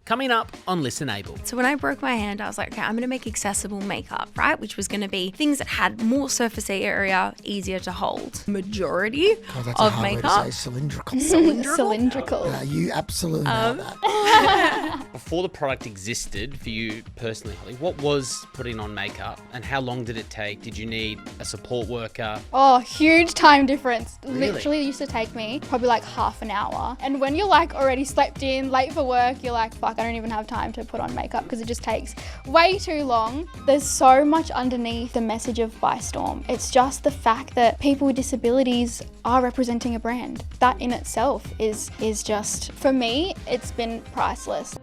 coming up on ListenABLE. So when I broke my hand, I was like, okay, I'm going to make accessible makeup, right? Which was going to be things that had more surface area, easier to hold. Majority that's of a hard makeup. way to say. Cylindrical. Cylindrical. You absolutely know that. Before the product existed for you personally, Holly, what was putting on makeup and how long did it take? Did you need a support worker? Oh, huge time difference. Really? Literally used to take me probably like half an hour. And when you're like already slept in, late for work, you're like, fuck, I don't even have time to put on makeup because it just takes way too long. There's so much underneath the message of ByStorm. It's just the fact that people with disabilities are representing a brand. That in itself is just, for me, it's been priceless.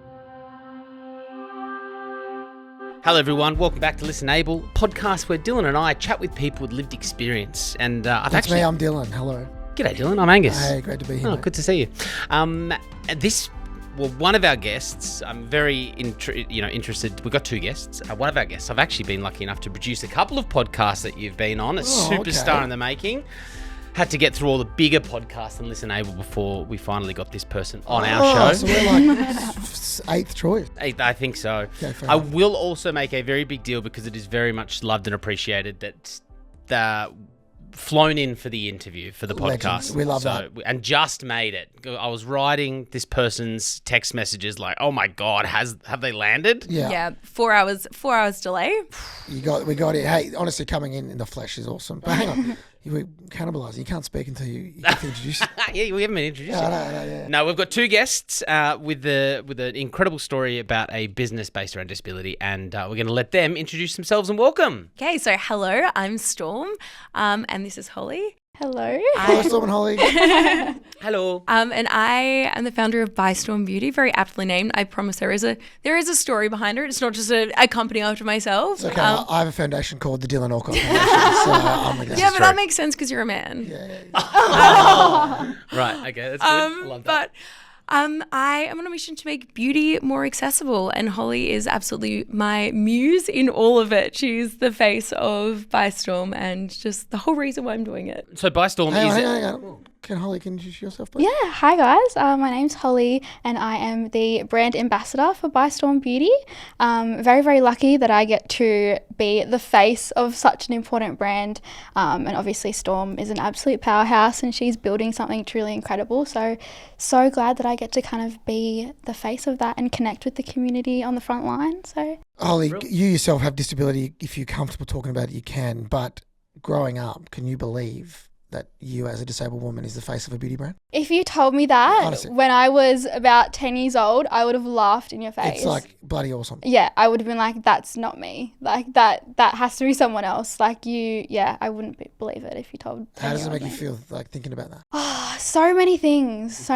Hello everyone, welcome back to ListenABLE, podcast where Dylan and I chat with people with lived experience. And That's me, I'm Dylan. Hello. G'day Dylan, I'm Angus. Hey, great to be here. Oh, mate. good to see you. One of our guests, I'm very interested. We've got two guests. One of our guests, I've actually been lucky enough to produce a couple of podcasts that you've been on, a superstar in the making. Had to get through all the bigger podcasts and ListenABLE before we finally got this person on our show. So we're like eighth choice. I think so. Okay, fair I enough. will also make a very big deal because it is very much loved and appreciated that flown in for the interview for the podcast. Legends. We love that. And just made it. I was writing this person's text messages like, oh my God, have they landed? Yeah. 4 hours delay. We got it. Hey, honestly, coming in the flesh is awesome. But hang on. You were cannibalising. You can't speak until you get to introduce it. Yeah, we haven't been introduced yet. Yeah. No, we've got two guests with an incredible story about a business based around disability, and we're going to let them introduce themselves and welcome. Okay, so hello, I'm Storm, and this is Holly. Hello. Hello, Storm and Holly. Hello. And I am the founder of ByStorm Beauty, very aptly named. I promise there is a story behind it. It's not just a company after myself. It's okay. I have a foundation called the Dylan Alcott Foundation. So I'm against Yeah, it. but that makes sense because you're a man. Right, okay, that's good. I love that. I am on a mission to make beauty more accessible, and Holly is absolutely my muse in all of it. She's the face of ByStorm and just the whole reason why I'm doing it. So ByStorm Hang on. Can Holly introduce yourself, please? Yeah, hi guys. My name's Holly and I am the brand ambassador for ByStorm Beauty. Very, very lucky that I get to be the face of such an important brand. And obviously Storm is an absolute powerhouse and she's building something truly incredible. So glad that I get to kind of be the face of that and connect with the community on the front line. So Holly, you yourself have disability. If you're comfortable talking about it, you can. But growing up, can you believe that you as a disabled woman is the face of a beauty brand? if you told me that Honestly. when I was about 10 years old, I would have laughed in your face. It's like bloody awesome. Yeah, I would have been like, that's not me. Like that has to be someone else. Like I wouldn't believe it if you told. How does it 10-year-old make you me. feel like thinking about that? Oh, so many things.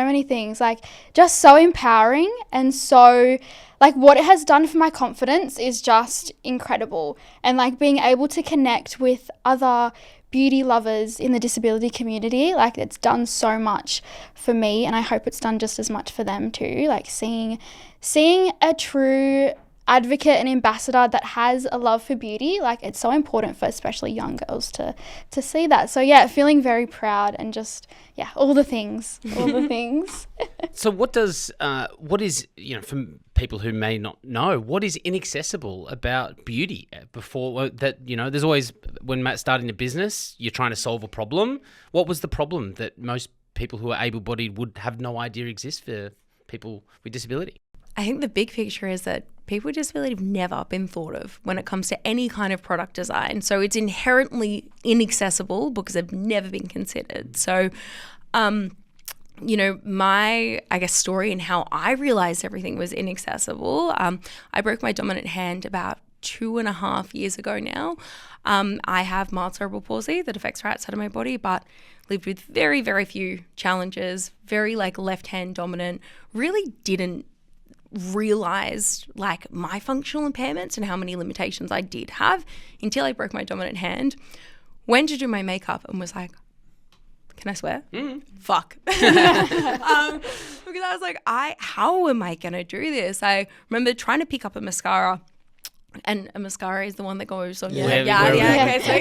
Like just so empowering and so like what it has done for my confidence is just incredible. And like being able to connect with other beauty lovers in the disability community, like it's done so much for me and I hope it's done just as much for them too. Like seeing a true advocate and ambassador that has a love for beauty, like it's so important for especially young girls to see that. So yeah, feeling very proud and just all the things. So what is, for people who may not know, what is inaccessible about beauty? Before that, there's always, when starting a business, you're trying to solve a problem. What was the problem that most people who are able-bodied would have no idea exists for people with disability? I think the big picture is that people with disability have never been thought of when it comes to any kind of product design. So it's inherently inaccessible because they've never been considered. So, my, story and how I realized everything was inaccessible. I broke my dominant hand about 2.5 years ago now. I have mild cerebral palsy that affects the right side of my body, but lived with very, very few challenges, very left-hand dominant, really didn't realized my functional impairments and how many limitations I did have until I broke my dominant hand, went to do my makeup and was like, can I swear? Fuck. Because I was like, how am I going to do this? I remember trying to pick up a mascara And a mascara is the one that goes on your Yeah. Okay, so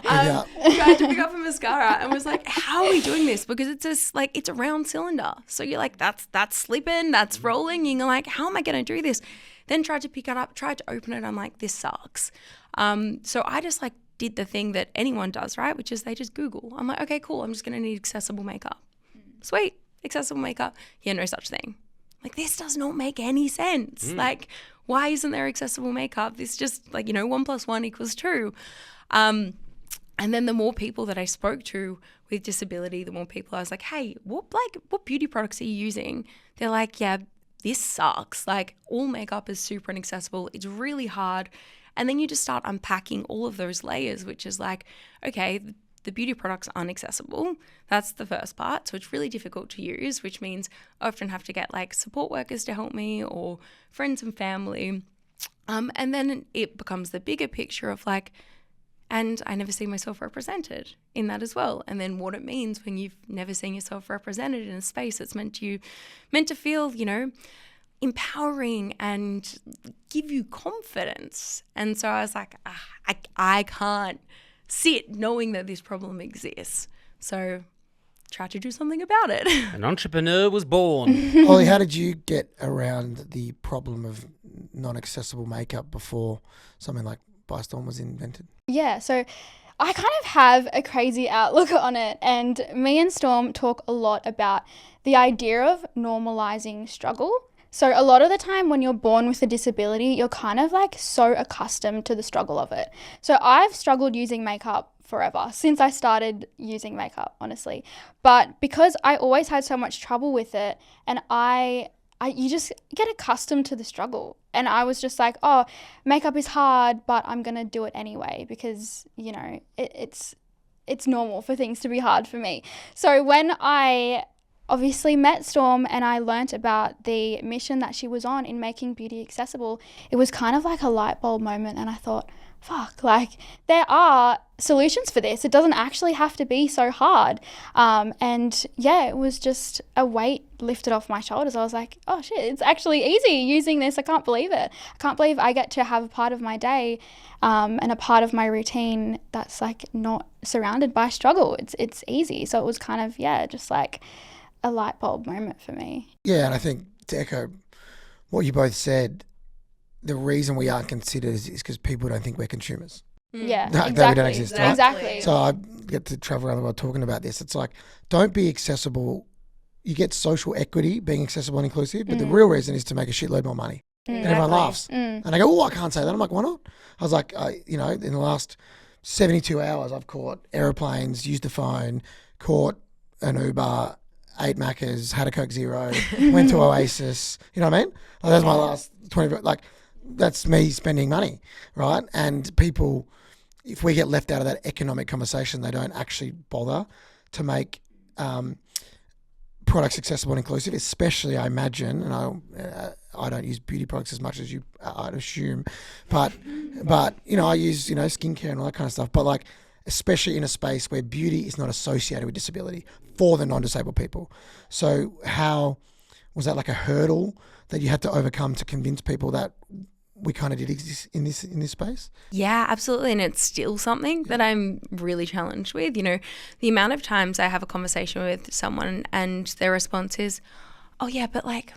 Yeah. tried to pick up a mascara and was like, how are we doing this? Because it's just like, it's a round cylinder. So you're like, that's slipping, that's rolling. And you're like, how am I going to do this? Then tried to pick it up, tried to open it. I'm like, this sucks. So I just like did the thing that anyone does, right? Which is they just Google. I'm like, okay, cool. I'm just going to need accessible makeup. Sweet. Accessible makeup. Yeah, no such thing. Like, this does not make any sense. Like, why isn't there accessible makeup? This just like, 1 + 1 = 2. And then the more people that I spoke to with disability, the more people I was like, hey, what beauty products are you using? They're like, yeah, this sucks. Like, all makeup is super inaccessible. It's really hard. And then you just start unpacking all of those layers, which is like, okay, the beauty products aren't accessible. That's the first part. So it's really difficult to use, which means I often have to get like support workers to help me or friends and family. And then it becomes the bigger picture of like, and I never see myself represented in that as well. And then what it means when you've never seen yourself represented in a space that's meant to feel, empowering and give you confidence. And so I was like, I can't sit knowing that this problem exists. So try to do something about it. An entrepreneur was born. Ollie, how did you get around the problem of non-accessible makeup before something like ByStorm was invented? Yeah, so I kind of have a crazy outlook on it, and me and Storm talk a lot about the idea of normalising struggle. So a lot of the time when you're born with a disability, you're kind of like so accustomed to the struggle of it. So I've struggled using makeup forever, since I started using makeup, honestly. But because I always had so much trouble with it, and you just get accustomed to the struggle. And I was just like, oh, makeup is hard, but I'm going to do it anyway because, it's normal for things to be hard for me. So when I obviously met Storm and I learnt about the mission that she was on in making beauty accessible, it was kind of like a light bulb moment, and I thought, fuck, like there are solutions for this. It doesn't actually have to be so hard. And yeah, it was just a weight lifted off my shoulders. I was like, oh shit, it's actually easy using this. I can't believe it. I can't believe I get to have a part of my day and a part of my routine that's like not surrounded by struggle. It's easy. So it was kind of, just like a light bulb moment for me. Yeah, and I think to echo what you both said, the reason we aren't considered is because people don't think we're consumers. Yeah, That exactly. we don't exist, right? Exactly. So I get to travel around the world talking about this. It's like, don't be accessible. You get social equity being accessible and inclusive, but the real reason is to make a shitload more money. And everyone laughs. And I go, oh, I can't say that. I'm like, why not? I was like, in the last 72 hours, I've caught aeroplanes, used a phone, caught an Uber, ate Maccas, had a Coke Zero, went to Oasis. You know what I mean? Like, that's my last 20, that's me spending money, right? And people, if we get left out of that economic conversation, they don't actually bother to make products accessible and inclusive, especially I imagine, and I don't use beauty products as much as you, I'd assume, but I use, skincare and all that kind of stuff, but like, especially in a space where beauty is not associated with disability for the non-disabled people. So how, was that like a hurdle that you had to overcome to convince people that we kind of did exist in this space? Yeah, absolutely. And it's still something that I'm really challenged with. The amount of times I have a conversation with someone and their response is, oh yeah, but like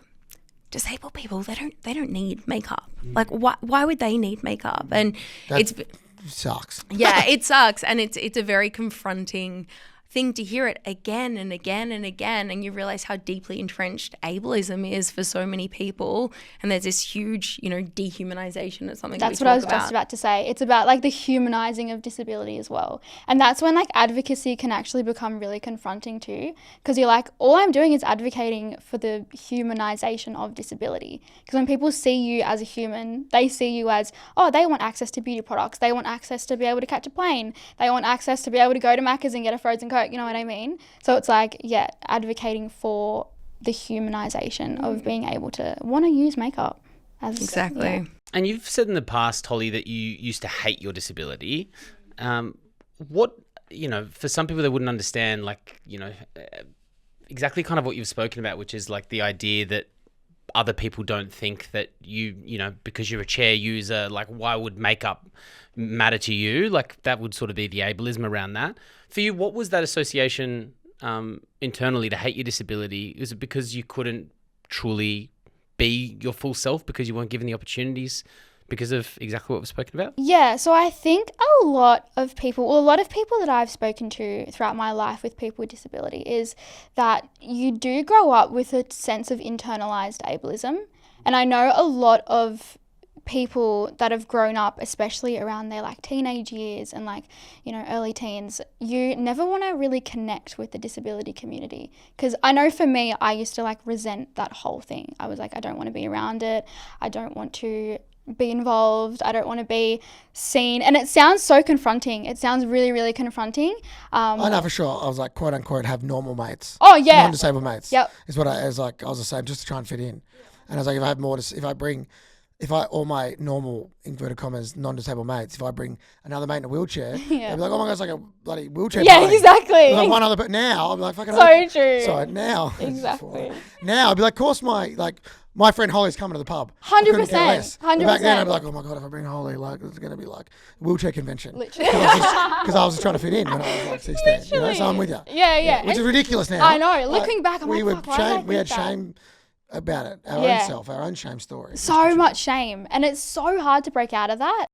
disabled people, they don't need makeup. Like why would they need makeup? And It sucks. Yeah, it sucks. And it's a very confronting thing to hear it again and again and again, and you realize how deeply entrenched ableism is for so many people, and there's this huge dehumanization of something. That's what I was just about to say. It's about like the humanizing of disability as well, and that's when like advocacy can actually become really confronting too, because you're like, all I'm doing is advocating for the humanization of disability, because when people see you as a human, they see you as, oh, they want access to beauty products, they want access to be able to catch a plane, they want access to be able to go to Macca's and get a frozen Coke. You know what I mean? So it's like, advocating for the humanization of being able to want to use makeup. Exactly. Yeah. And you've said in the past, Holly, that you used to hate your disability. What, for some people that wouldn't understand, exactly kind of what you've spoken about, which is like the idea that other people don't think that you know, because you're a chair user, like why would makeup matter to you? Like that would sort of be the ableism around that. For you, what was that association internally to hate your disability? Is it because you couldn't truly be your full self because you weren't given the opportunities because of exactly what we've spoken about? Yeah, so I think a lot of people that I've spoken to throughout my life with people with disability is that you do grow up with a sense of internalized ableism. And I know a lot of people that have grown up, especially around their like teenage years and like, you know, early teens, you never want to really connect with the disability community. Because I know for me, I used to like resent that whole thing. I was like, I don't want to be around it. I don't want to be involved. I don't want to be seen. And it sounds so confronting. It sounds really, really confronting. I know for sure. I was like, quote unquote, have normal mates. Oh yeah. Non-disabled mates. Yep. Is what I was like. I was the same, just to try and fit in. And I was like, if I have more, if all my normal, inverted commas, non-disabled mates, if I bring another mate in a wheelchair, they'd be like, oh my God, it's like a bloody wheelchair Yeah, party. exactly. Like one other, but now I'm like, fucking So true. So now. Exactly. Now I'd be like, of course my friend Holly's coming to the pub. 100%. But back then I'd be like, oh my God, if I bring Holly, like it's going to be like a wheelchair convention. Literally. Because I was just trying to fit in when I was like 16. You know? So I'm with you. Yeah. Which is ridiculous now. I know. Looking back, I'm we like, were fuck, why did I we had think that? shame about it, our own self, our own shame story. So much shame. And it's so hard to break out of that.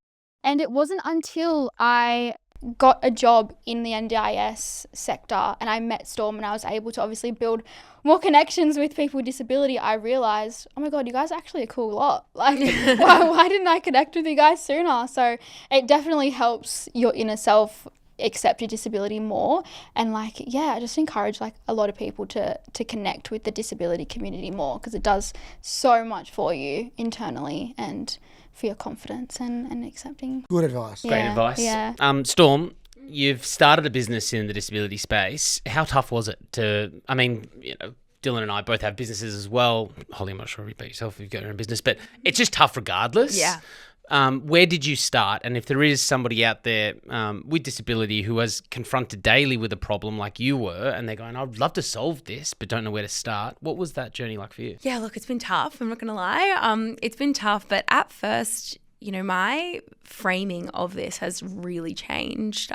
And it wasn't until I got a job in the NDIS sector and I met Storm and I was able to obviously build more connections with people with disability, I realised, oh my God, you guys are actually a cool lot. Like, why didn't I connect with you guys sooner? So it definitely helps your inner self accept your disability more. And like, yeah, I just encourage like a lot of people to connect with the disability community more, because it does so much for you internally and for your confidence and accepting. Good advice. Great advice. Yeah. Storm, you've started a business in the disability space. How tough was it I mean, you know, Dylan and I both have businesses as well. Holly, I'm not sure about yourself if you've got your own business, but it's just tough regardless. Yeah. Where did you start? And if there is somebody out there with disability who has confronted daily with a problem like you were, and they're going, I'd love to solve this, but don't know where to start, what was that journey like for you? Yeah, look, it's been tough. I'm not going to lie. It's been tough. But at first, you know, my framing of this has really changed.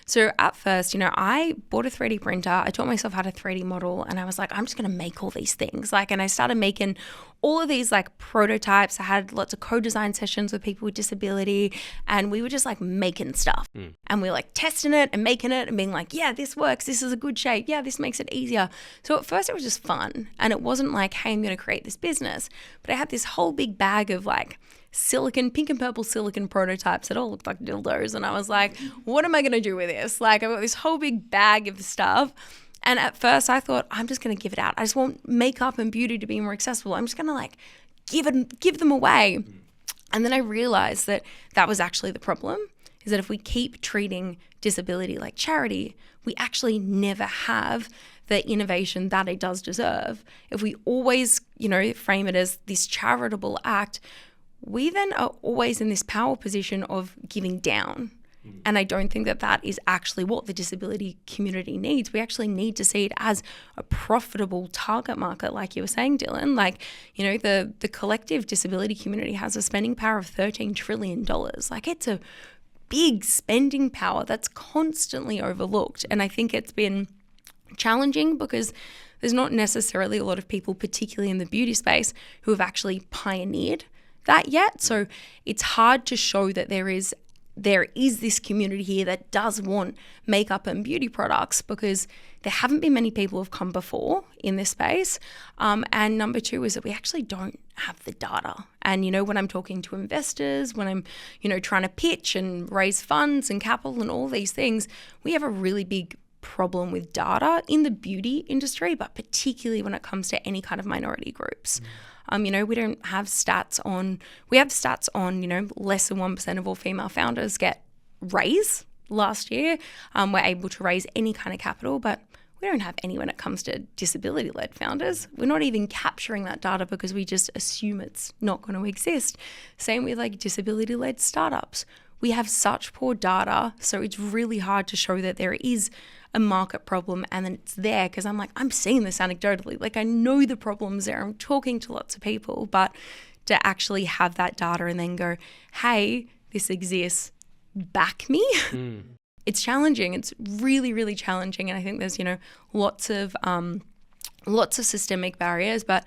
So at first, you know, I bought a 3D printer. I taught myself how to 3D model, and I was like, I'm just going to make all these things. Like, and I started making all of these like prototypes. I had lots of co-design sessions with people with disability, and we were just like making stuff. And we were like testing it and making it and being like, yeah, this works. This is a good shape. Yeah, this makes it easier. So at first it was just fun. And it wasn't like, hey, I'm going to create this business. But I had this whole big bag of like silicon, pink and purple silicon prototypes that all looked like dildos. And I was like, what am I going to do with this? Like, I've got this whole big bag of stuff. And at first I thought, I'm just going to give it out. I just want makeup and beauty to be more accessible. I'm just going to like give them away. And then I realized that that was actually the problem, is that if we keep treating disability like charity, we actually never have the innovation that it does deserve. If we always, you know, frame it as this charitable act, we then are always in this power position of giving down. And I don't think that that is actually what the disability community needs. We actually need to see it as a profitable target market, like you were saying, Dylan. Like, you know, the collective disability community has a spending power of $13 trillion. Like, it's a big spending power that's constantly overlooked. And I think it's been challenging because there's not necessarily a lot of people, particularly in the beauty space, who have actually pioneered that yet. So it's hard to show that there is this community here that does want makeup and beauty products, because there haven't been many people who have come before in this space. And number two is that we actually don't have the data. And, you know, when I'm talking to investors, when I'm, you know, trying to pitch and raise funds and capital and all these things, we have a really big problem with data in the beauty industry, but particularly when it comes to any kind of minority groups. You know, we have stats on, you know, less than 1% of all female founders get raise last year. We're able to raise any kind of capital, but we don't have any when it comes to disability-led founders. We're not even capturing that data because we just assume it's not going to exist. Same with like disability-led startups. we have such poor data, so it's really hard to show that there is a market problem and then it's there, because I'm like, I'm seeing this anecdotally. Like, I know the problem's there. I'm talking to lots of people, but to actually have that data and then go, hey, this exists, back me. It's challenging. It's really, really challenging. And I think there's, lots of systemic barriers, but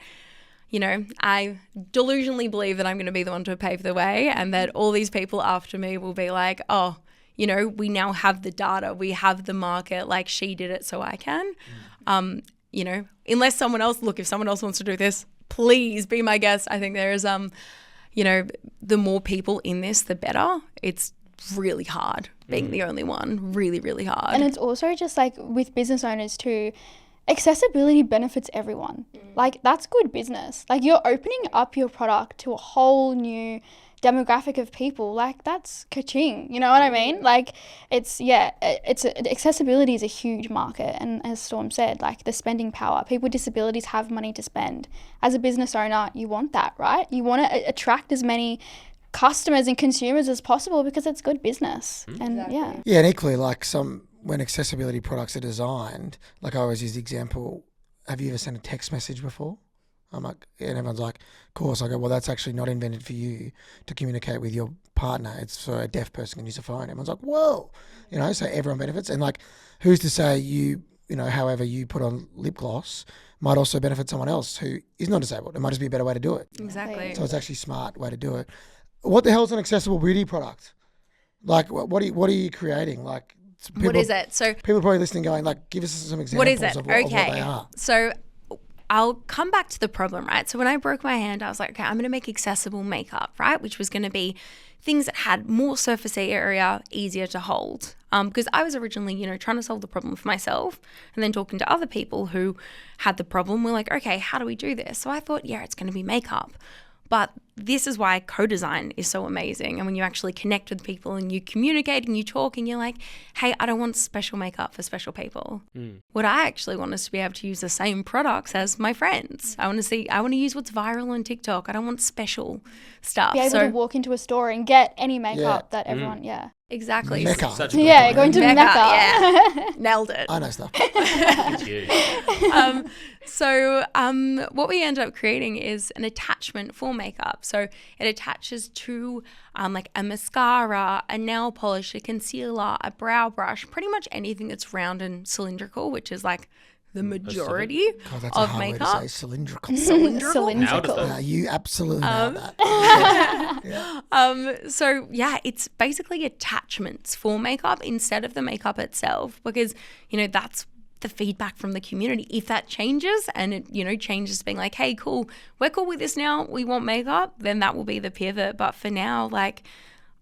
I delusionally believe that I'm going to be the one to pave the way, and that all these people after me will be like, oh, we now have the data, we have the market, like she did it, so I can. Unless someone else, if someone else wants to do this, please be my guest. I think there is, the more people in this, the better. It's really hard being the only one, really, really hard. And it's also just like with business owners too, accessibility benefits everyone. Like, that's good business. Like, you're opening up your product to a whole new demographic of people. Like, that's ka-ching, you know what I mean? Like, accessibility is a huge market, and as Storm said, like, the spending power, people with disabilities have money to spend. As a business owner, you want that, right? You want to attract as many customers and consumers as possible because it's good business. And and equally, like, when accessibility products are designed, like I always use the example, have you ever sent a text message before? I'm like, and everyone's like, of course. I go, well, that's actually not invented for you to communicate with your partner. It's so a deaf person can use a phone. Everyone's like, whoa, so everyone benefits. And like, who's to say however you put on lip gloss might also benefit someone else who is not disabled. It might just be a better way to do it. Exactly. So it's actually a smart way to do it. What the hell is an accessible beauty product? Like, what are you creating? Like, what is it? So people are probably listening going, like, give us some examples what is it? Of what they are. So I'll come back to the problem, right? So when I broke my hand, I was like, okay, I'm going to make accessible makeup, right? Which was going to be things that had more surface area, easier to hold. Because I was originally, trying to solve the problem for myself, and then talking to other people who had the problem. We're like, okay, how do we do this? So I thought, it's going to be makeup. But this is why co-design is so amazing. And when you actually connect with people and you communicate and you talk and you're like, hey, I don't want special makeup for special people. What I actually want is to be able to use the same products as my friends. I want to use what's viral on TikTok. I don't want special stuff. Be able to walk into a store and get any makeup that everyone, Exactly. Mecca. Going to Mecca. Yeah. Nailed it. I know stuff. What we end up creating is an attachment for makeup. So it attaches to like a mascara, a nail polish, a concealer, a brow brush, pretty much anything that's round and cylindrical, which is like the majority that's of a hard makeup. way to say cylindrical. Cylindrical. Yeah, you absolutely nailed that. It's basically attachments for makeup instead of the makeup itself, because that's the feedback from the community. If that changes and it changes to being like, hey, cool, we're cool with this now, we want makeup, then that will be the pivot. But for now, like,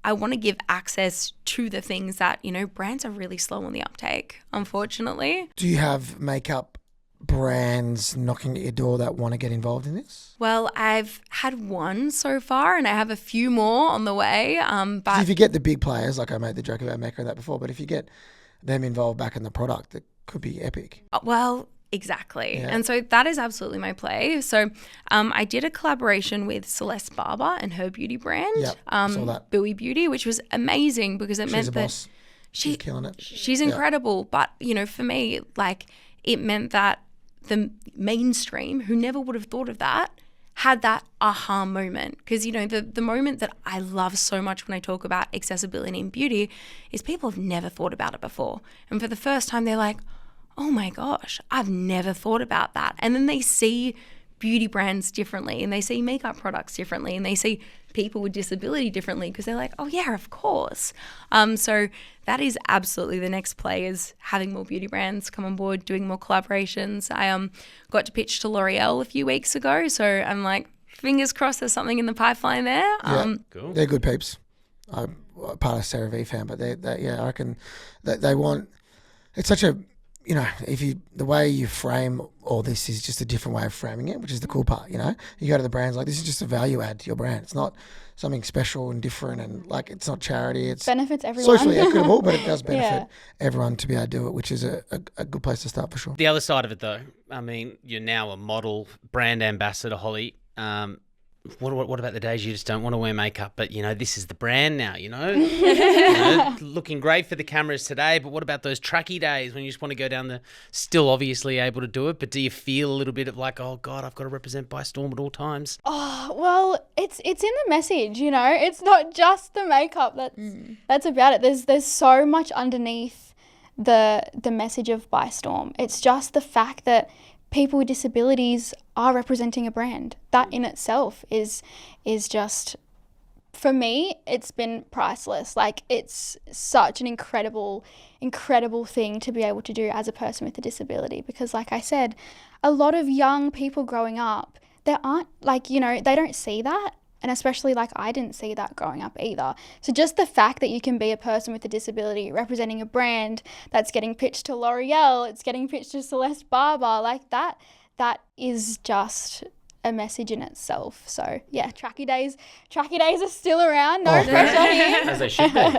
I want to give access to the things that brands are really slow on the uptake, unfortunately. Do you have makeup brands knocking at your door that want to get involved in this? Well, I've had one so far, and I have a few more on the way. But if you get the big players, like I made the joke about Mecca and that before, but if you get them involved back in the product, it could be epic. Well, exactly. Yeah. And so that is absolutely my play. So I did a collaboration with Celeste Barber and her beauty brand, saw that. Beauty, which was amazing because it meant that she's killing it. She's incredible. But, for me, like, it meant that the mainstream, who never would have thought of that, had that aha moment. Because, the moment that I love so much when I talk about accessibility in beauty is people have never thought about it before. And for the first time, they're like, oh my gosh, I've never thought about that. And then they see beauty brands differently, and they see makeup products differently, and they see people with disability differently, because they're like, oh yeah, of course. So that is absolutely the next play, is having more beauty brands come on board, doing more collaborations. I got to pitch to L'Oreal a few weeks ago, so I'm like, fingers crossed there's something in the pipeline there. Cool. They're good peeps. I'm part of Sarah V fan, but I reckon that they want, it's such a, the way you frame all this is just a different way of framing it, which is the cool part, You go to the brands like, this is just a value add to your brand. It's not something special and different, and like, it's not charity. It's benefits everyone. Socially equitable, but it does benefit everyone to be able to do it, which is a good place to start for sure. The other side of it though, I mean, you're now a model, brand ambassador, Holly. what about the days you just don't want to wear makeup, but this is the brand now, looking great for the cameras today, but what about those tracky days when you just want to go down still obviously able to do it, but do you feel a little bit of like, oh God, I've got to represent ByStorm at all times? Oh, well, it's in the message, it's not just the makeup that's about it. There's so much underneath the message of ByStorm. It's just the fact that people with disabilities are representing a brand. That in itself is just, for me, it's been priceless. Like, it's such an incredible thing to be able to do as a person with a disability, because like I said, a lot of young people growing up, they aren't they don't see that. And especially like I didn't see that growing up either. So just the fact that you can be a person with a disability representing a brand that's getting pitched to L'Oreal, it's getting pitched to Celeste Barber, like that is just a message in itself. So yeah, tracky days are still around. No pressure here. As they should be.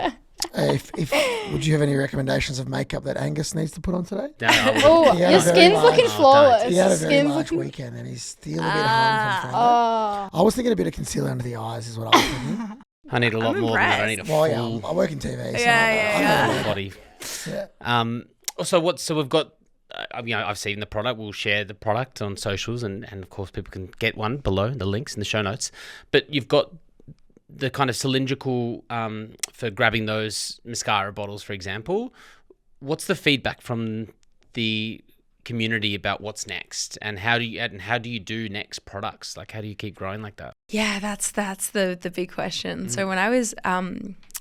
Would you have any recommendations of makeup that Angus needs to put on today? No, Oh, your skin's looking flawless. He had a very Skin's large looking- weekend and he's still a bit hung from front. I was thinking a bit of concealer under the eyes is what I was thinking. I need a lot more than that. I need a Well, full yeah, I work in TV. So Yeah. body. Yeah. So we've got, I've seen the product. We'll share the product on socials, and of course people can get one below, the links in the show notes. But you've got the kind of cylindrical for grabbing those mascara bottles, for example. What's the feedback from the community about what's next, and how do you do next products? Like, how do you keep growing like that? Yeah, that's the big question. So when I was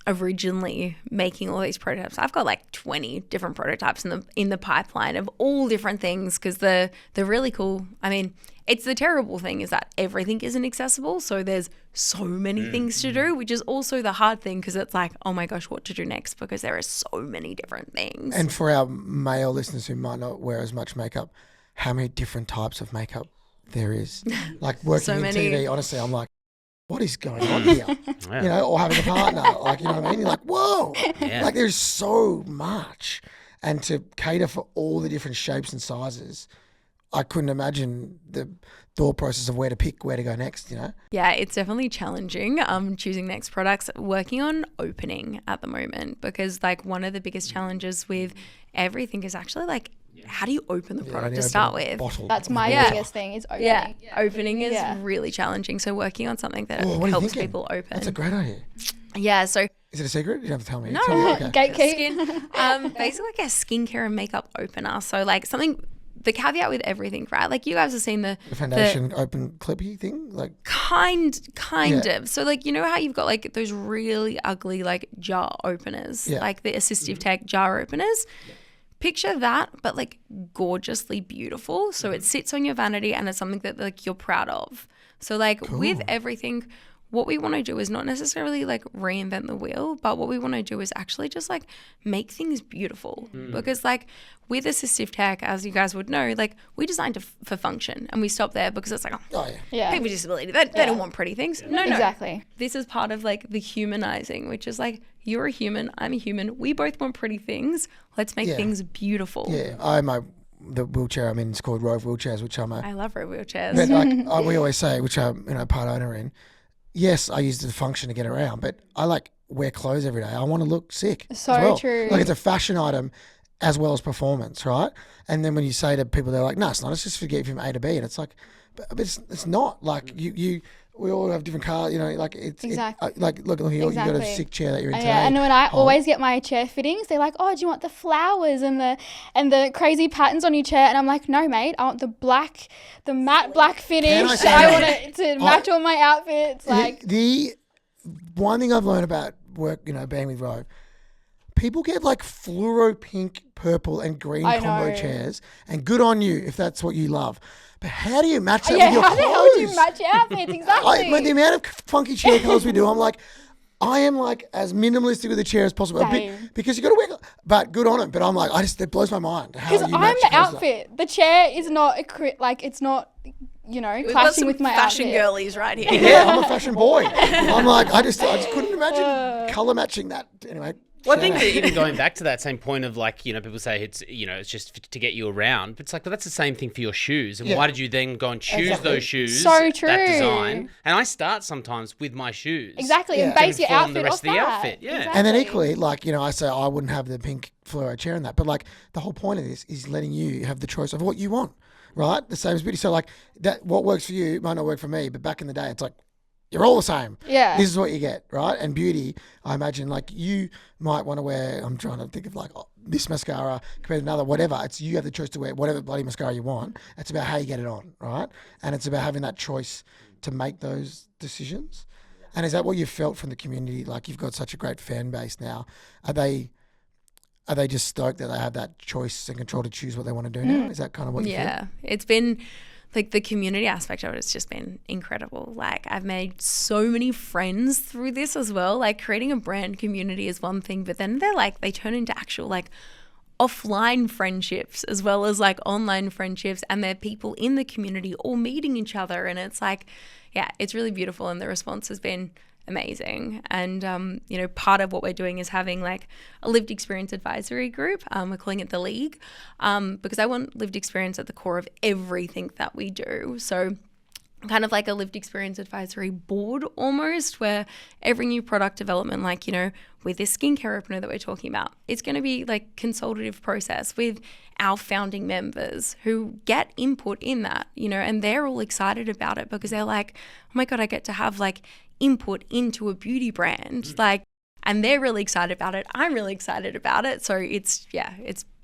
originally making all these prototypes, I've got like 20 different prototypes in the pipeline of all different things, because the really cool, it's the terrible thing is that everything isn't accessible. So there's so many things to do, which is also the hard thing, because it's like, oh my gosh, what to do next? Because there are so many different things. And for our male listeners who might not wear as much makeup, how many different types of makeup there is? Like working So in many. TV, honestly, I'm like, what is going on here? Yeah. Or having a partner, like, you know what I mean? You're like, whoa, Yeah. like there's so much. And to cater for all the different shapes and sizes, I couldn't imagine the thought process of where to pick, where to go next, Yeah, it's definitely challenging choosing next products. Working on opening at the moment, because like one of the biggest challenges with everything is actually like, how do you open the product to start with? That's my biggest thing is opening. Yeah, opening is really challenging. So working on something that What are you helps thinking? people open. That's a great idea. Yeah, so Is it a secret? You don't have to tell me. No. Tell me. Okay. Gatekeep. basically like a skincare and makeup opener. So like something, the caveat with everything, right? Like you guys have seen the Foundation open clippy thing? Like kind Yeah. of. So like, how you've got like those really ugly like jar openers, like the assistive tech jar openers. Picture that, but like gorgeously beautiful. So it sits on your vanity and it's something that like you're proud of. So like with everything, what we want to do is not necessarily like reinvent the wheel, but what we want to do is actually just like make things beautiful. Because like with assistive tech, as you guys would know, like we designed for function, and we stop there because it's like, people with disability, they don't want pretty things. No. Exactly. This is part of like the humanizing, which is like, you're a human, I'm a human. We both want pretty things. Let's make things beautiful. Yeah, the wheelchair I'm in is called Rove Wheelchairs, which I'm I love row wheelchairs. but like we always say, which I'm part owner in. Yes, I use the function to get around, but I like wear clothes every day. I want to look sick. So as well. true. Like it's a fashion item as well as performance, right? And then when you say to people, they're like, "No, it's not. It's just to get you from A to B." And it's like, but it's not. Like we all have different cars, like it's Exactly. look, you got a Exactly. sick chair that you're in today. Yeah, and when I always get my chair fittings, they're like, "Oh, do you want the flowers and the crazy patterns on your chair?" And I'm like, "No, mate, I want the matte black finish. I want it to match all my outfits." Like the one thing I've learned about work, being with Rove, people get like fluoro pink, purple, and green I combo know. chairs, and good on you if that's what you love. But how do you match that yeah, with your how clothes? the hell do you match your outfits? Exactly. The amount of funky chair colours we do, I'm like, I am like as minimalistic with the chair as possible. Same. Because you got to wear, but good on it. But I'm like, it blows my mind. How Because you I'm match the clothes like- outfit. The chair is not it's not clashing with my fashion outfit. girlies right here. Yeah, I'm a fashion boy. I'm like, I just couldn't imagine colour matching that. Anyway, Well, I think that even going back to that same point of like, people say it's just to get you around, but it's like, but that's the same thing for your shoes. And why did you then go and choose those shoes? So true. That design. And I start sometimes with my shoes. Exactly. And base your outfit the rest off of the that. outfit. Yeah. Exactly. And then equally, like, I say I wouldn't have the pink fluoro chair in that, but like the whole point of this is letting you have the choice of what you want, right? The same as beauty. So like that, what works for you might not work for me, but back in the day, it's like, you're all the same. Yeah. This is what you get, right? And beauty, I imagine, like you might want to wear, I'm trying to think of like this mascara compared to another, whatever. It's you have the choice to wear whatever bloody mascara you want. It's about how you get it on, right? And it's about having that choice to make those decisions. And is that what you've felt from the community? Like you've got such a great fan base now. Are they just stoked that they have that choice and control to choose what they want to do now? Is that kind of what you feel? Yeah, it's been like the community aspect of it has just been incredible. Like I've made so many friends through this as well. Like creating a brand community is one thing, but then they turn into actual like offline friendships as well as like online friendships, and they're people in the community all meeting each other, and it's like, yeah, it's really beautiful, and the response has been amazing. And part of what we're doing is having like a lived experience advisory group. We're calling it the League, because I want lived experience at the core of everything that we do. So kind of like a lived experience advisory board almost, where every new product development, like, with this skincare opener that we're talking about, it's going to be like consultative process with our founding members who get input in that, and they're all excited about it because they're like, oh my God, I get to have like input into a beauty brand, and they're really excited about it. I'm really excited about it. So it's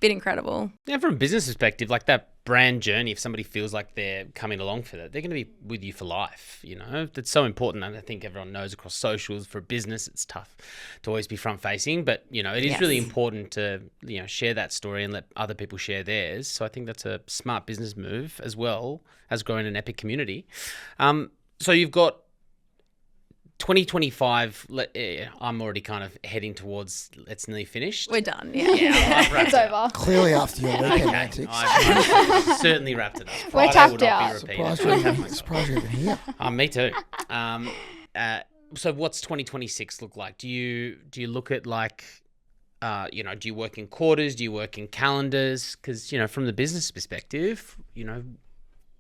been incredible. Yeah, from a business perspective, like that brand journey, if somebody feels like they're coming along for that, they're going to be with you for life. That's so important. And I think everyone knows across socials, for business, it's tough to always be front facing, but it is really important to, share that story and let other people share theirs. So I think that's a smart business move as well as growing an epic community. So you've got 2025, I'm already kind of heading towards it's nearly finished. We're done, yeah. I've wrapped It's it over. Clearly after your weekend antics. I've certainly wrapped it up. We're Friday tapped will not out. be repeated. Surprised you're even here. Me too. So what's 2026 look like? Do you look at like, do you work in quarters? Do you work in calendars? Because, from the business perspective,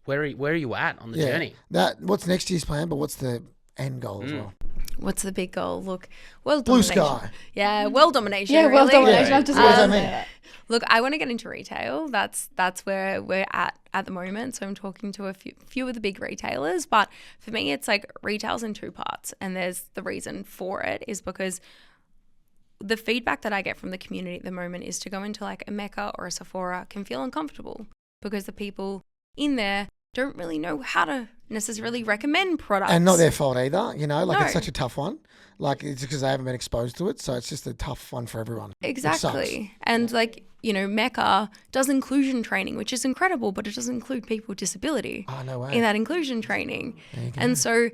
where are you at on the journey? What's next year's plan, but what's the end goal as well? What's the big goal? Look, world Blue domination. sky. Yeah, world domination. Yeah, world really. domination. I have to What does that say mean? Look, I want to get into retail. That's where we're at the moment. So I'm talking to a few of the big retailers. But for me, it's like retail's in two parts. And there's the reason for it is because the feedback that I get from the community at the moment is to go into like a Mecca or a Sephora can feel uncomfortable because the people in there don't really know how to necessarily recommend products. And not their fault either, No. it's such a tough one. Like, it's because they haven't been exposed to it, so it's just a tough one for everyone. Exactly. And like, Mecca does inclusion training, which is incredible, but it doesn't include people with disability Oh, no way. in that inclusion training. There you go. And so,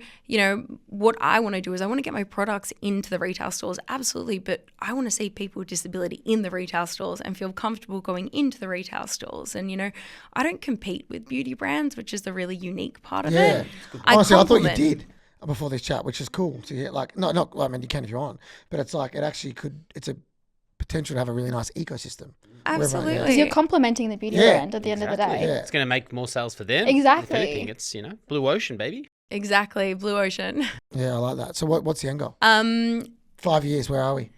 what I want to do is I want to get my products into the retail stores, absolutely, but I want to see people with disability in the retail stores and feel comfortable going into the retail stores. And, I don't compete with beauty brands, which is the really unique part of Yeah. it. Honestly, I thought you complement. did before this chat, which is cool. So, yeah, like, I mean, you can if you want, but it's like, it actually it's a potential to have a really nice ecosystem. Absolutely. because you're complementing the beauty Yeah, brand at the end of the day. Yeah. It's going to make more sales for them. Exactly. If anything, it's, blue ocean, baby. Exactly. Blue ocean. Yeah, I like that. So what's the end goal? 5 years, where are we?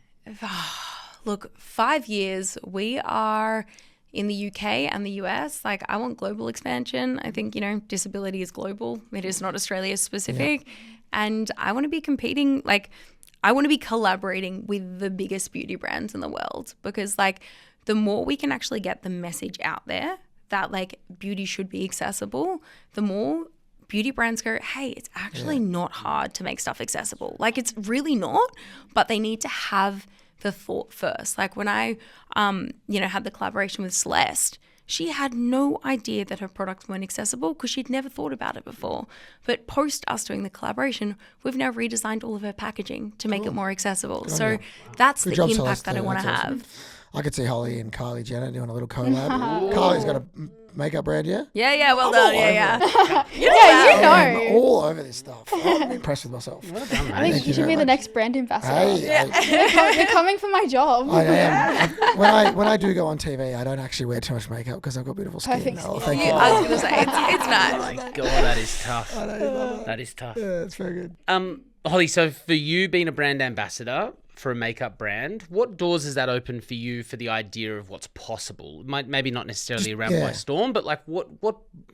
Look, 5 years, we are in the UK and the US. Like, I want global expansion. I think, disability is global. It is not Australia specific. Yeah. And I want to be competing, I want to be collaborating with the biggest beauty brands in the world, because the more we can actually get the message out there that beauty should be accessible, the more beauty brands go, hey, it's actually not hard to make stuff accessible. It's really not, but they need to have the thought first. When I, had the collaboration with Celeste, she had no idea that her products weren't accessible because she'd never thought about it before. But post us doing the collaboration, we've now redesigned all of her packaging to make it more accessible. So that's the job, impact Celeste. that I want to That's have. awesome. I could see Holly and Kylie Jenner doing a little collab. Kylie's got a makeup brand, yeah? Yeah, well done. Yeah. I'm all over this stuff. I'm impressed with myself. I think you should be the next brand ambassador. Hey, You're coming for my job. I am. When I do go on TV, I don't actually wear too much makeup because I've got beautiful skin. Perfect Oh, skin. thank you. I was going to say, it's Oh nice. my God, that is tough. I know you love it. That is tough. Yeah, it's very good. Holly, so for you being a brand ambassador for a makeup brand, what doors does that open for you for the idea of what's possible? Maybe not necessarily around ByStorm, but like what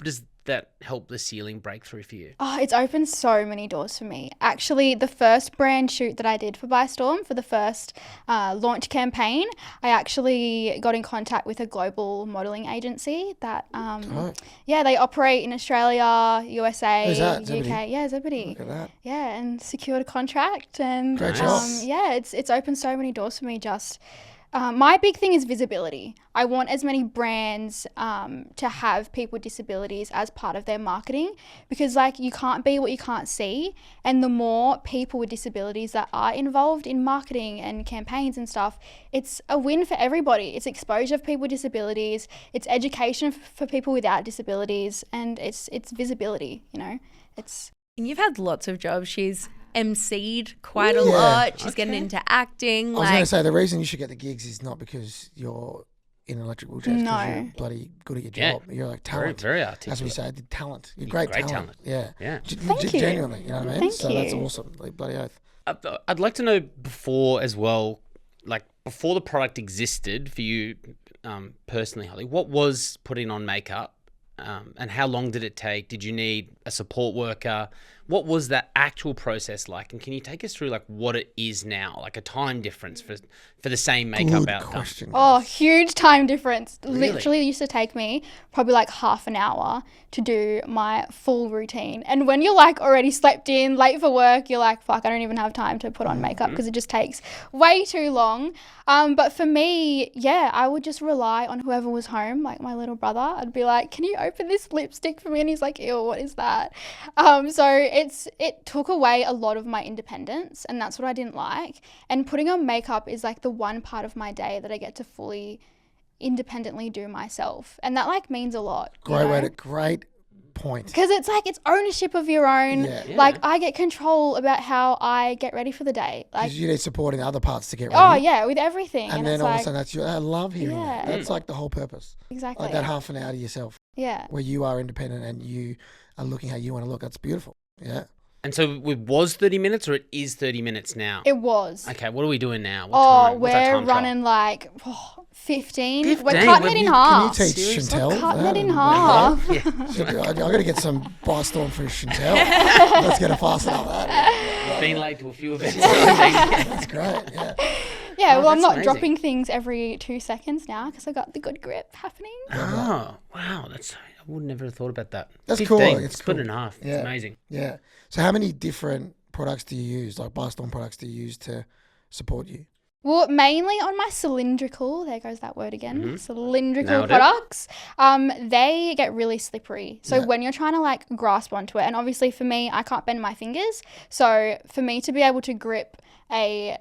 does that help the ceiling break through for you? Oh, it's opened so many doors for me. Actually, the first brand shoot that I did for ByStorm for the first launch campaign, I actually got in contact with a global modelling agency that, they operate in Australia, USA, Who's that? UK. Zebedee? Yeah, Zebedee. Look at that. Yeah, and secured a contract. And Great job. it's opened so many doors for me. Just my big thing is visibility. I want as many brands to have people with disabilities as part of their marketing, because like you can't be what you can't see, and the more people with disabilities that are involved in marketing and campaigns and stuff, it's a win for everybody. It's exposure of people with disabilities, it's education for people without disabilities, and it's visibility, you know. You've had lots of jobs. She's MC'd quite a lot. She's getting into acting. I was going to say, the reason you should get the gigs is not because you're in electrical jazz, because you're bloody good at your job. You're like talent. Very articulate. As we say, the talent. You're great talent. Yeah. Thank you. Genuinely, you know what I mean? Thank so you. that's awesome. Like, bloody oath. I'd like to know before as well, like before the product existed for you personally, Holly, what was putting on makeup and how long did it take? Did you need a support worker? What was that actual process like? And can you take us through like what it is now, like a time difference for the same makeup Good outcome? question. Oh, huge time difference. Really? Literally used to take me probably like half an hour to do my full routine. And when you're like already slept in, late for work, you're like, fuck, I don't even have time to put on makeup because it just takes way too long. But for me, I would just rely on whoever was home, like my little brother. I'd be like, can you open this lipstick for me? And he's like, ew, what is that? So it took away a lot of my independence, and that's what I didn't like. And putting on makeup is like the one part of my day that I get to fully independently do myself, and that like means a lot. Great point. Because it's like it's ownership of your own. Yeah. Like I get control about how I get ready for the day. Like, Because you need support in other parts to get ready. oh yeah, with everything. And then it's all of like, a sudden that's I love hearing that. Yeah. That's like the whole purpose. exactly. Like that half an hour to yourself Yeah. where you are independent and you are looking how you want to look. That's beautiful. Yeah. And so it was 30 minutes or it is 30 minutes now? It was. Okay, what are we doing now? What time? What's our we're time trial? running like 15. 15? We're cutting it in half. Can you teach Chantel? Cutting it in half. I've got to get some ByStorm for Chantel. Let's get a faster up that. Been late to a few events. That's great. Yeah. Yeah, well, I'm that's not amazing. dropping things every 2 seconds now because I got the good grip happening. Oh, wow. I would never have thought about that. That's 15, cool. It's split cool. it in half. Yeah. It's amazing. Yeah. So how many different products do you use, like ByStorm products do you use to support you? Well, mainly on my cylindrical, there goes that word again, cylindrical Nailed it. products, they get really slippery. So Yeah. when you're trying to like grasp onto it, and obviously for me, I can't bend my fingers. So for me to be able to grip a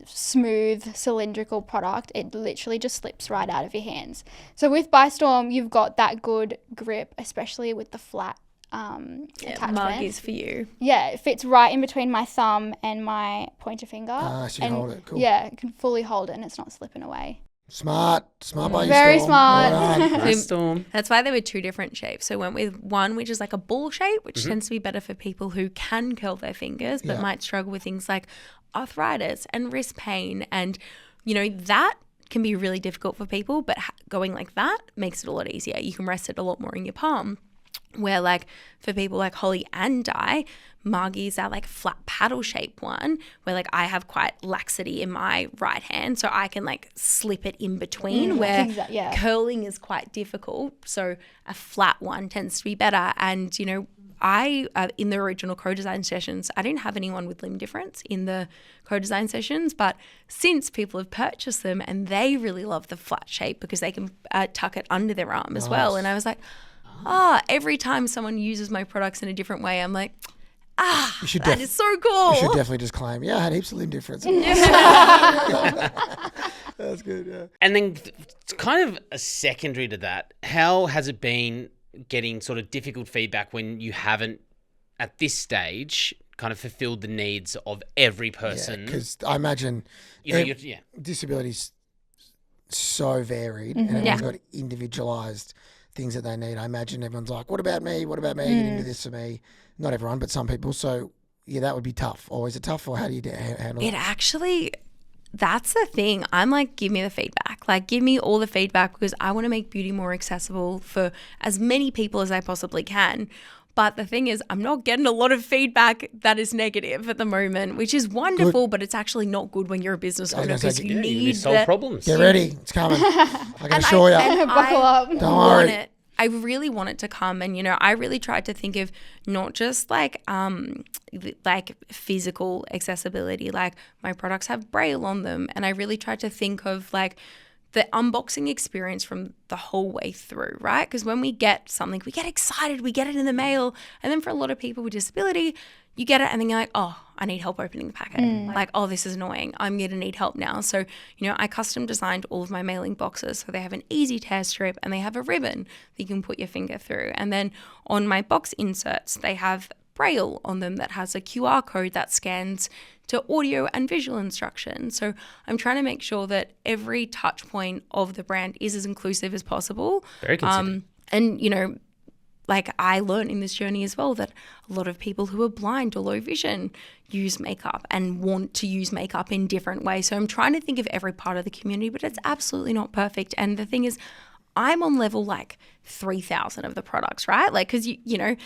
smooth cylindrical product, it literally just slips right out of your hands. So with ByStorm, you've got that good grip, especially with the flat attachment. Mug is for you. Yeah, it fits right in between my thumb and my pointer finger. So you can hold it. Cool. Yeah, it can fully hold it and it's not slipping away. Smart ByStorm. Very smart. Well done. ByStorm. That's why there were two different shapes. So went with one which is like a ball shape, which tends to be better for people who can curl their fingers but Yeah. might struggle with things like arthritis and wrist pain, and you know that can be really difficult for people, but going like that makes it a lot easier. You can rest it a lot more in your palm. Where like for people like Holly and I, Margie's our like flat paddle shape one where like I have quite laxity in my right hand, so I can like slip it in between where curling is quite difficult. So a flat one tends to be better. And you know, I in the original co-design sessions, I didn't have anyone with limb difference in the co-design sessions, but since people have purchased them and they really love the flat shape because they can tuck it under their arm as well. And I was like, every time someone uses my products in a different way, I'm like, that is so cool. You should definitely just claim, I had heaps of limb difference. That's That's good. Yeah. And then kind of a secondary to that, how has it been getting sort of difficult feedback when you haven't, at this stage, kind of fulfilled the needs of every person? Because I imagine disabilities so varied and everyone's got individualized things that they need. I imagine everyone's like, what about me? What about me? You didn't do this for me. Not everyone, but some people. So, yeah, that would be tough. Or is it tough, or how do you handle it? It actually, that's the thing. I'm like, give me the feedback. Like, give me all the feedback, because I want to make beauty more accessible for as many people as I possibly can. But the thing is, I'm not getting a lot of feedback that is negative at the moment, which is wonderful, but it's actually not good when you're a business owner, because you need to solve problems. Get ready. It's coming. I can assure you. Buckle up. Don't worry. I really want it to come. And, you know, I really tried to think of not just like physical accessibility, like my products have Braille on them. And I really tried to think of like the unboxing experience from the whole way through, right? Because when we get something, we get excited, we get it in the mail. And then for a lot of people with disability, you get it and then you're like, oh, I need help opening the packet. Like, oh, this is annoying. I'm going to need help now. So, you know, I custom designed all of my mailing boxes. So they have an easy tear strip and they have a ribbon that you can put your finger through. And then on my box inserts, they have Braille on them that has a QR code that scans to audio and visual instruction. So I'm trying to make sure that every touch point of the brand is as inclusive as possible. Very considered. And, you know, like I learned in this journey as well that a lot of people who are blind or low vision use makeup and want to use makeup in different ways. So I'm trying to think of every part of the community, but it's absolutely not perfect. And the thing is, I'm on level like 3,000 of the products, right? Like, because, you know,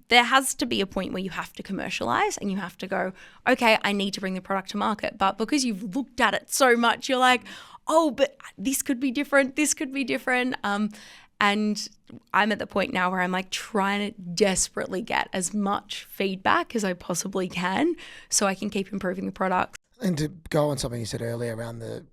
there has to be a point where you have to commercialize and you have to go, okay, I need to bring the product to market. But because you've looked at it so much, you're like, oh, but this could be different. This could be different. And I'm at the point now where I'm like trying to desperately get as much feedback as I possibly can so I can keep improving the product. And to go on something you said earlier around the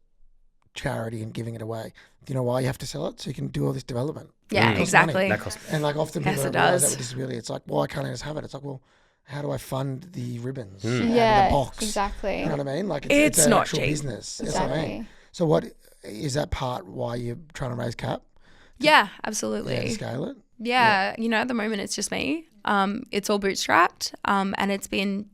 charity and giving it away, do you know why you have to sell it? So you can do all this development. Yeah, exactly. That costs money. And like often people Yes, don't it realize does. that with disability. It's like, well, I can't just have it. It's like, well, how do I fund the ribbons? Yeah, the box? exactly. You know what I mean? Like It's an not actual cheap. business. That's Exactly. what I mean. So what is that part why you're trying to raise cap? Yeah, absolutely. Yeah, to scale it? Yeah, you know, at the moment it's just me. It's all bootstrapped, and it's been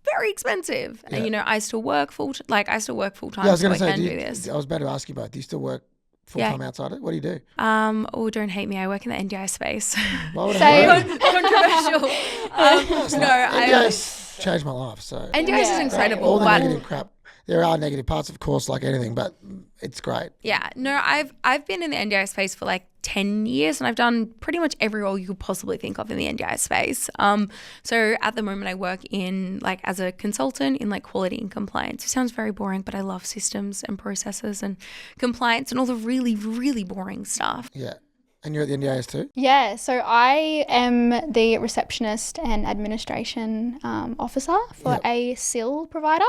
very expensive. And you know, I still work full time. Yeah, I was So going I to say, can do this. I was about to ask you about, do you still work full time outside it? What do you do? Oh, don't hate me. I work in the NDI space. Why would Same. I Controversial. NDI's changed my life. So NDI is incredible, all the but negative crap. There are negative parts, of course, like anything, but it's great. yeah, no, I've been in the NDI space for like 10 years and I've done pretty much every role you could possibly think of in the NDI space. So at the moment I work in like as a consultant in like quality and compliance. It sounds very boring, but I love systems and processes and compliance and all the really, really boring stuff. Yeah. And you're at the NDIS too? Yeah, so I am the receptionist and administration officer for a SIL provider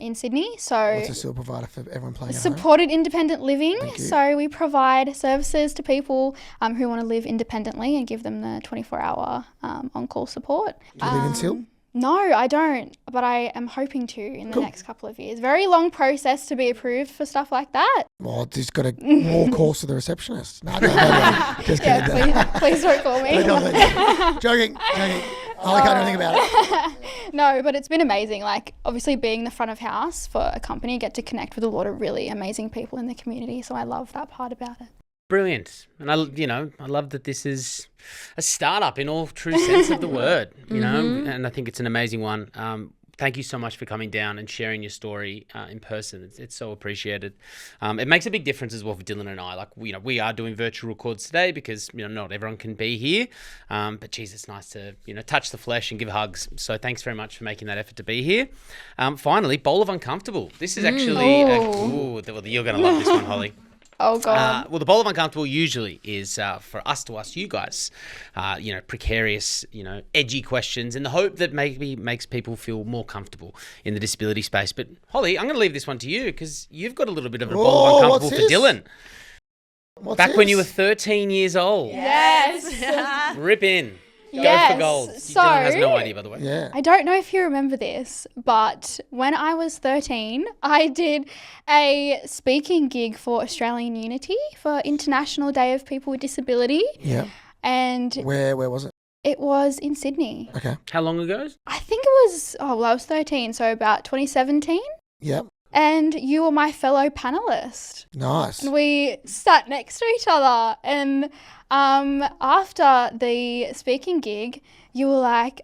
in Sydney. So What's a SIL provider for everyone playing at home? supported independent living. Thank you. So we provide services to people who want to live independently and give them the 24-hour on-call support. Do you live in SIL? No, I don't, but I am hoping to in the next couple of years. Very long process to be approved for stuff like that. Well, just got a more calls to the receptionist. No, just Yeah, kidding. please don't call me. Joking. I can't do anything about it. No, but it's been amazing. Like, obviously being the front of house for a company, you get to connect with a lot of really amazing people in the community. So I love that part about it. Brilliant. And I love that this is a startup in all true sense of the word, you know, and I think it's an amazing one. Thank you so much for coming down and sharing your story in person. It's so appreciated. It makes a big difference as well for Dylan and I. Like, we are doing virtual records today because, you know, not everyone can be here. But geez, it's nice to, you know, touch the flesh and give hugs. So thanks very much for making that effort to be here. Finally, Bowl of Uncomfortable. This is actually, you're going to love this one, Holly. Oh, God. Well, the Bowl of Uncomfortable usually is for us to ask you guys, you know, precarious, you know, edgy questions in the hope that maybe makes people feel more comfortable in the disability space. But Holly, I'm going to leave this one to you because you've got a little bit of a Bowl of Uncomfortable for Dylan. What's Back this? when you were 13 years old. Yes. Rip in. Yes. Go for gold. So- Dylan has no idea, by the way. Yeah. I don't know if you remember this, but when I was 13, I did a speaking gig for Australian Unity for International Day of People with Disability. Yeah. And Where was it? it was in Sydney. Okay. How long ago? I think it was, I was 13, so about 2017. Yep. And you were my fellow panelist. Nice. And we sat next to each other. And after the speaking gig, you were like,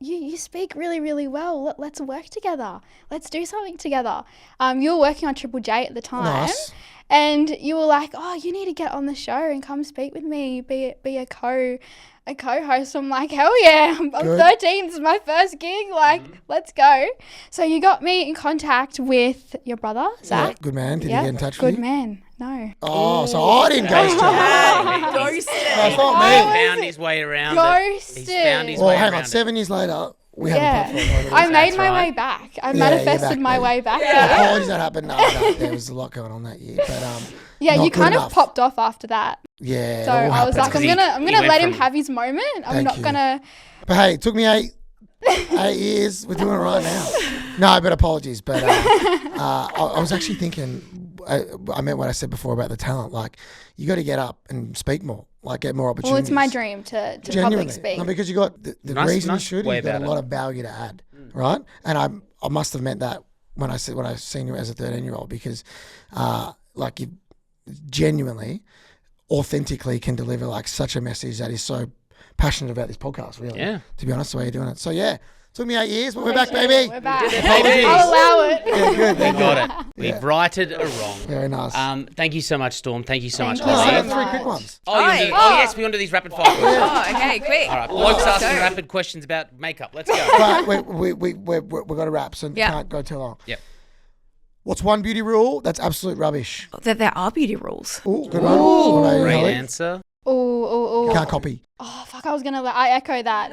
you speak really, really well. Let's work together. Let's do something together. You were working on Triple J at the time. Nice. And you were like, you need to get on the show and come speak with me, be a co-host. I'm like, hell yeah, I'm Good. 13, this is my first gig, like, let's go. So you got me in contact with your brother, Yeah. Zach. Good man. Did he Yeah, get in touch good with you? man. No. Oh, so I didn't ghost you. Ghosted. That's not He me. found his way around it. He's found his Well, way hang around on. it. 7 years later, we have a Yeah. platform. I made my right. way back. I you're manifested back, my baby. way back. Yeah. Yeah, Apologies that happened. No, there was a lot going on that year. But yeah, not you good kind enough. of popped off after that. yeah. So it all I was like, happens. He- I'm he gonna went let him from- have his moment. I'm Thank not you. gonna. But hey, it took me 8 years. We're doing it right now. No, but apologies. But I was actually thinking, I meant what I said before about the talent. Like, you got to get up and speak more, like get more opportunities. Well, it's my dream to Genuinely. public speak. No, because you got the Nice- reason nice you should, way you've got a about lot it. of value to add, right? And I must have meant that when I seen you as a 13-year-old, because like you genuinely, authentically can deliver like such a message that is so passionate about this podcast, really. Yeah. To be honest, the way you're doing it. So yeah, took me 8 years, but we're back, baby. We're back. Apologies. I'll allow it. Yeah, good. We Thank you. got it. We've righted a wrong. Very nice. Thank you so much, Storm. Thank you so Thank much, you Let's so Holly. have much. 3 quick ones. Oh, you wanna do- Oh. yes, we want to do these rapid fire questions. Oh, okay, quick. All right, blokes Let's asking go. rapid questions about makeup. Let's go. But we've got to wrap, so Yeah. can't go too long. Yep. What's one beauty rule that's absolute rubbish? That there are beauty rules. Ooh, good one. What about you, Great Holly? answer. Oh. Can't copy. Oh, fuck, I was going to, I echo that.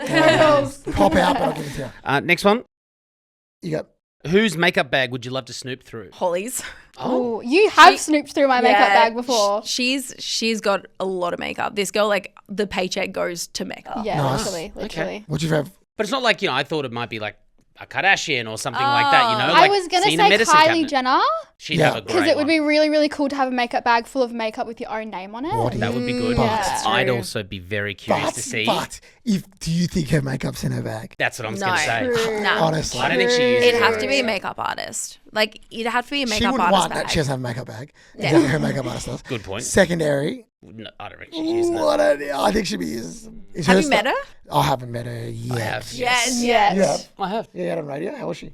Pop out, but I'll give it to you. Next one. You got Whose makeup bag would you love to snoop through? Holly's. Oh, you have She- snooped through my makeup bag before. She's got a lot of makeup. This girl, like, the paycheck goes to makeup. Yeah, Nice. literally. what'd you have? But it's not like, I thought it might be like a Kardashian or something like that, Oh. Like I was going to seeing a say medicine Kylie cabinet. Jenner, She'd Yeah. have a great because it would one. be really, really cool to have a makeup bag full of makeup with your own name on it. What That would be good. But- Yeah. I'd True. also be very curious to see. But do you think her makeup's in her bag? That's what I was No. going to say. True. Nah. Honestly. I don't think she uses It'd have it. to be a makeup artist. Like, it'd have to be a She makeup wouldn't artist want that bag. she doesn't have a makeup bag. Exactly, her makeup artist does. Good point. Secondary, No, I don't reckon she's using it. I think she'd be using. Have you met her? I haven't met her yet. I have. Yes. Yes. Yeah. I have. Yeah, on radio. How was she?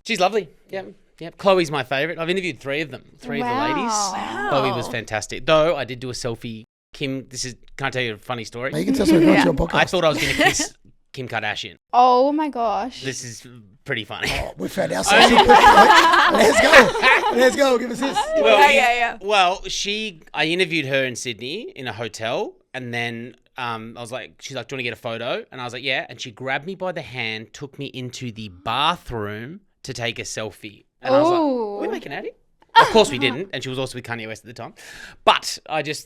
She's lovely. Yep. Yep. Chloe's my favourite. I've interviewed 3 of them. 3 of the ladies. Wow. Chloe was fantastic. Though I did do a selfie. Can I tell you a funny story? Now you can tell something about your podcast. I thought I was going to kiss Kim Kardashian. Oh my gosh. This is pretty funny. We found our social Let's go. Let's go. Give us this. Well, Yeah. Well, I interviewed her in Sydney in a hotel, and then I was like, she's like, do you want to get a photo? And I was like, yeah. And she grabbed me by the hand, took me into the bathroom to take a selfie. And I was like, Ooh. are we making out here? Of course we didn't. And she was also with Kanye West at the time. But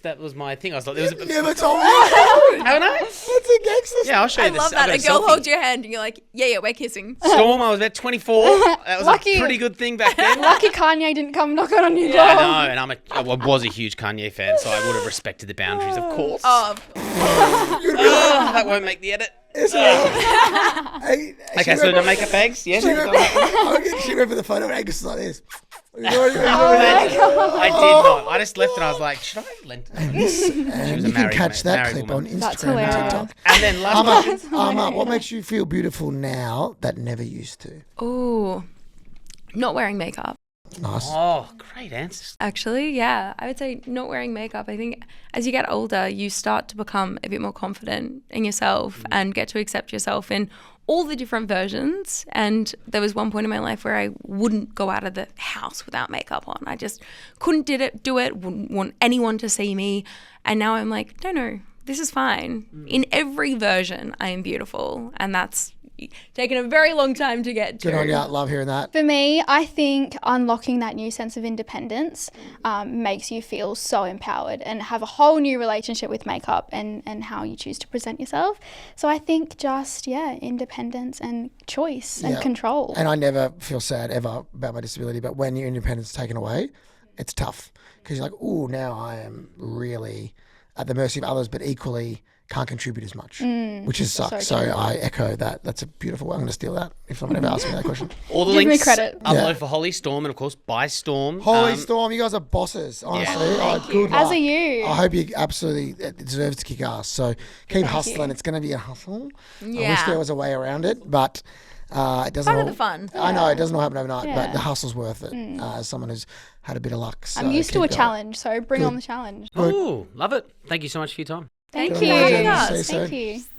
that was my thing. I was like, there was Never told me. Haven't haven't I? That's a gangster. Yeah, I'll show you I this. love I've that. got A girl selfie. holds your hand and you're like, yeah, we're kissing. Storm, I was about 24. That was Lucky. a pretty good thing back then. Lucky Kanye didn't come knocking on your door. I know, and I was a huge Kanye fan, so I would have respected the boundaries, of course. Oh, That won't make the edit. Hey, Okay, so the makeup bags, yes. She went for the photo and Angus is like this. I did not. I just left and I was like, should I have lent? And was you a can married catch ma- that married clip woman. on That's Instagram and hilarious. TikTok. And then last one. Amma, what makes you feel beautiful now that never used to? ooh, not wearing makeup. Nice. Oh, great answers. Actually, yeah, I would say not wearing makeup. I think as you get older, you start to become a bit more confident in yourself and get to accept yourself in all the different versions. And there was one point in my life where I wouldn't go out of the house without makeup on. I just couldn't do it, wouldn't want anyone to see me. And now I'm like, no, this is fine. In every version, I am beautiful. And that's taken a very long time to get to. Good on you. Love hearing that. For me, I think unlocking that new sense of independence makes you feel so empowered and have a whole new relationship with makeup and how you choose to present yourself. So I think just, independence and choice and control. And I never feel sad ever about my disability, but when your independence is taken away, it's tough because you're like, oh, now I am really at the mercy of others, but equally can't contribute as much, which is sucks. So I echo that. That's a beautiful. I'm going to steal that if someone ever asks me that question. All the Give me links credit. upload for Holly Storm and of course ByStorm. Holy Storm, you guys are bosses. Honestly, good luck. As are you. I hope you absolutely it deserves to kick ass. So keep hustling. It's going to be a hustle. I wish there was a way around it, but it doesn't. Part of the fun. I know it doesn't all happen overnight, but the hustle's worth it. As someone who's had a bit of luck, so I'm used to a keep going. challenge, so bring on the challenge. Ooh, love it. Thank you so much for your time. Thank Good you. on you, for Jenny. having us. See you soon. Thank you.